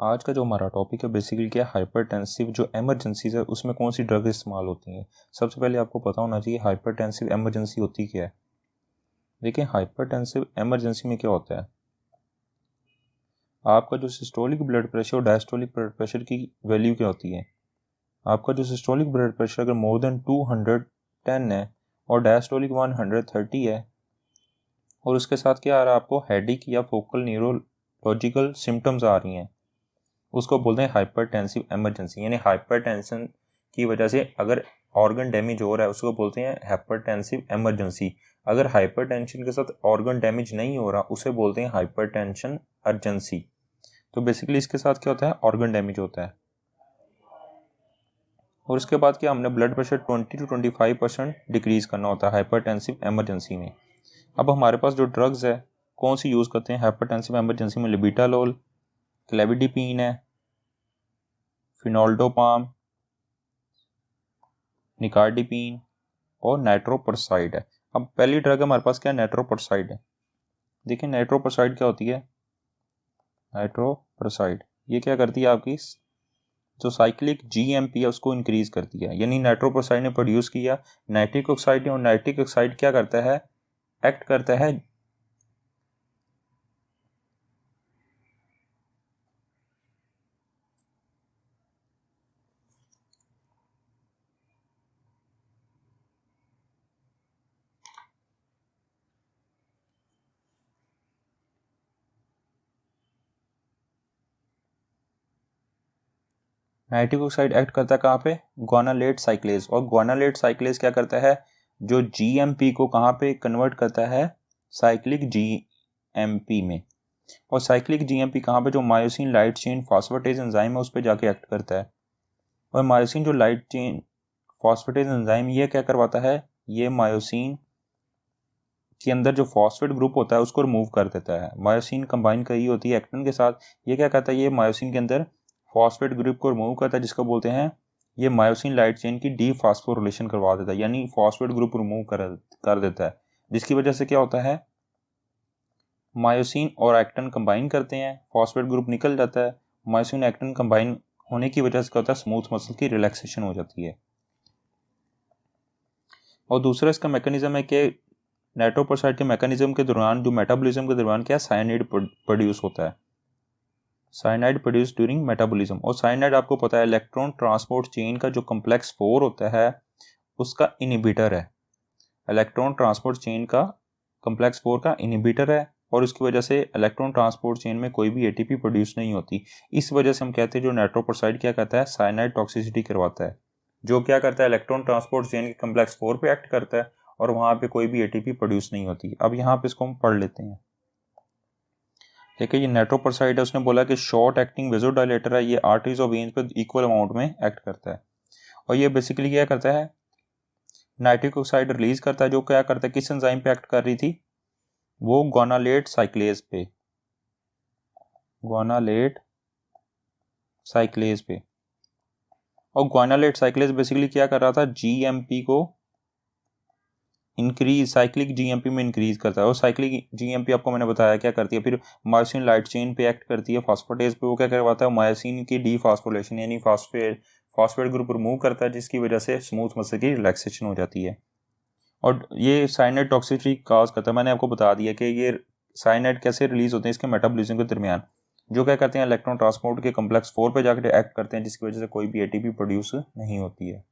आज का जो हमारा टॉपिक है बेसिकली क्या है, हाइपरटेंसिव जो एमरजेंसीज है उसमें कौन सी ड्रग इस्तेमाल होती हैं। सबसे पहले आपको पता होना चाहिए हाइपरटेंसिव एमरजेंसी होती क्या है। देखिए हाइपरटेंसिव एमरजेंसी में क्या होता है, आपका जो सिस्टोलिक ब्लड प्रेशर और डायस्टोलिक ब्लड प्रेशर की वैल्यू क्या होती है। आपका जो सिस्टोलिक ब्लड प्रेशर अगर मोर देन 210 है और डायस्टोलिक 130 है और उसके साथ क्या आ रहा है, आपको हेडेक या फोकल न्यूरोलॉजिकल सिम्टम्स आ रही हैं, उसको बोलते हैं हाइपरटेंसिव एमरजेंसी। यानी हाइपरटेंशन की वजह से अगर ऑर्गन डैमेज हो रहा है उसको बोलते हैं हाइपरटेंसिव एमरजेंसी। अगर हाइपरटेंशन के साथ ऑर्गन डैमेज नहीं हो रहा उसे बोलते हैं हाइपरटेंशन अर्जेंसी। तो बेसिकली इसके साथ क्या होता है, ऑर्गन डैमेज होता है। और उसके बाद क्या, हमने ब्लड प्रेशर 20 to 25% डिक्रीज करना होता है हाइपरटेंसिव एमरजेंसी में। अब हमारे पास जो ड्रग्स है कौन सी यूज़ करते हैं हाइपरटेंसिव एमरजेंसी में, लिबिटालोल, क्लेविडिपिन है, फिनोल्डोपाम, निकार्डिपिन और नाइट्रोपरसाइड है। अब पहली ड्रग हमारे पास क्या है, नाइट्रोपरसाइड है। देखिए नाइट्रोपरसाइड क्या होती है, नाइट्रोपरसाइड ये क्या करती है, आपकी जो साइक्लिक जीएमपी है उसको इंक्रीज करती है। यानी नाइट्रोपरसाइड ने प्रोड्यूस किया नाइट्रिक ऑक्साइड ने, और नाइट्रिक ऑक्साइड क्या करता है, एक्ट करता है नाइट्रिक ऑक्साइड एक्ट करता है कहाँ पे, ग्वानालेट साइक्लेज। और ग्वानालेट साइक्लेज क्या करता है, जो जीएमपी को कहाँ पे कन्वर्ट करता है, साइक्लिक जीएमपी में। और साइक्लिक जीएमपी कहाँ पे, जो myosin light chain phosphatase enzyme है उस पर जाके एक्ट करता है। और मायोसिन जो लाइट चेन फॉस्फेटेज एंजाइम ये क्या करवाता है, ये मायोसिन के अंदर जो फॉस्फेट ग्रुप होता है उसको रिमूव कर देता है। मायोसिन कंबाइन करी होती है एक्टिन के साथ, ये क्या करता है, ये मायोसिन के अंदर फॉस्फेट ग्रुप को रिमूव करता है, जिसको बोलते हैं ये मायोसिन लाइट चेन की डीफॉस्फोरिलेशन करवा देता है, यानी फॉस्फेट ग्रुप रिमूव कर देता है। जिसकी वजह से क्या होता है, मायोसिन और एक्टिन कंबाइन करते हैं, फॉस्फेट ग्रुप निकल जाता है। मायोसिन एक्टिन कंबाइन होने की वजह से क्या होता है, स्मूथ मसल की रिलैक्सेशन हो जाती है। और दूसरा इसका मैकेनिज्म है कि नाइट्रोपरसाइड के मैकेनिज्म के दौरान, जो मेटाबॉलिज्म के दौरान क्या साइनाइड प्रोड्यूस होता है, साइनाइड प्रोड्यूस ड्यूरिंग मेटाबॉलिज्म। और साइनाइड आपको पता है इलेक्ट्रॉन ट्रांसपोर्ट चेन का जो कॉम्प्लेक्स 4 होता है उसका इनिबिटर है। इलेक्ट्रॉन ट्रांसपोर्ट चेन का कॉम्प्लेक्स 4 का इनिबिटर है, और उसकी वजह से इलेक्ट्रॉन ट्रांसपोर्ट चेन में कोई भी एटीपी प्रोड्यूस नहीं होती। इस वजह से हम कहते हैं जो नाइट्रोपरसाइड क्या करता है, साइनाइड टॉक्सिसिटी करवाता है, जो क्या करता है इलेक्ट्रॉन ट्रांसपोर्ट चेन के कॉम्प्लेक्स 4 पे एक्ट करता है और वहाँ पे कोई भी एटीपी प्रोड्यूस नहीं होती। अब यहाँ पे इसको हम पढ़ लेते हैं। ठीक है, ये नाइट्रोपरसाइड है, उसने बोला कि शॉर्ट एक्टिंग वेजोडाइलेटर है, ये आर्टरीज और वेन्स पे इक्वल अमाउंट में एक्ट करता है। और ये बेसिकली क्या करता है, नाइट्रिक ऑक्साइड रिलीज करता है, जो क्या करता है, किस एंजाइम पे एक्ट कर रही थी, वो ग्वानालेट साइक्लेज पे, ग्वानालेट साइक्लेज पे। और ग्वानालेट साइक्लेज बेसिकली क्या कर रहा था, जीएमपी को इंक्रीज, साइक्लिक जीएमपी में इंक्रीज करता है। और साइक्लिक जीएमपी आपको मैंने बताया क्या करती है, फिर मायोसिन लाइट चेन पे एक्ट करती है, फॉस्फेटेज पे, वो क्या करवाता है, मायोसिन की डीफॉस्फोरिलेशन यानी फॉस्फेट ग्रुप रिमूव करता है, जिसकी वजह से स्मूथ मसल की रिलैक्सेशन हो जाती है। और ये साइनाइड टॉक्सिसिटी काज करता है। मैंने आपको बता दिया कि ये साइनाइड कैसे रिलीज होते हैं इसके मेटाबॉलिज्म के दरमियान, जो क्या करते हैं इलेक्ट्रॉन ट्रांसपोर्ट के कॉम्प्लेक्स 4 पे जाकर एक्ट करते हैं, जिसकी वजह से कोई भी एटीपी प्रोड्यूस नहीं होती है।